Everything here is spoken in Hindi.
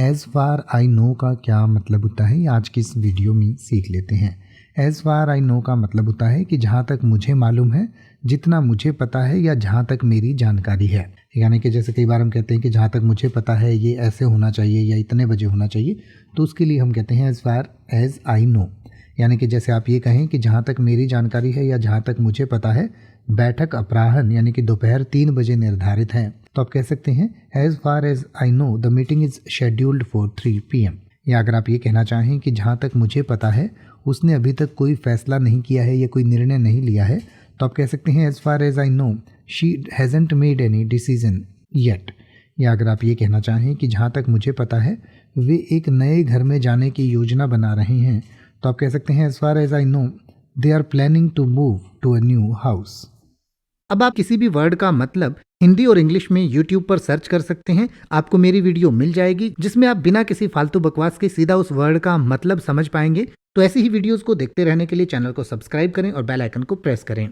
एज़ फार आई नो का क्या मतलब होता है, ये आज की इस वीडियो में सीख लेते हैं। एज़ फार आई नो का मतलब होता है कि जहाँ तक मुझे मालूम है, जितना मुझे पता है या जहाँ तक मेरी जानकारी है। यानी कि जैसे कई बार हम कहते हैं कि जहाँ तक मुझे पता है ये ऐसे होना चाहिए या इतने बजे होना चाहिए, तो उसके लिए हम कहते हैं as far as I no. यानी कि जैसे आप ये कहें कि जहाँ तक मेरी जानकारी है या जहाँ तक मुझे पता है बैठक अपराह्न यानी कि दोपहर 3 बजे निर्धारित है, तो आप कह सकते हैं as far as I know the meeting is scheduled for 3 PM। या अगर आप ये कहना चाहें कि जहाँ तक मुझे पता है उसने अभी तक कोई फैसला नहीं किया है या कोई निर्णय नहीं लिया है, तो आप कह सकते हैं as far as I know she hasn't made any decision yet. या अगर आप ये कहना चाहें कि जहाँ तक मुझे पता है वे एक नए घर में जाने की योजना बना रहे हैं, तो आप कह सकते हैं as far as I know they are planning to move to a new house. अब आप किसी भी वर्ड का मतलब हिंदी और इंग्लिश में YouTube पर सर्च कर सकते हैं। आपको मेरी वीडियो मिल जाएगी जिसमें आप बिना किसी फालतू बकवास के सीधा उस वर्ड का मतलब समझ पाएंगे। तो ऐसी ही वीडियोस को देखते रहने के लिए चैनल को सब्सक्राइब करें और बेल आइकन को प्रेस करें।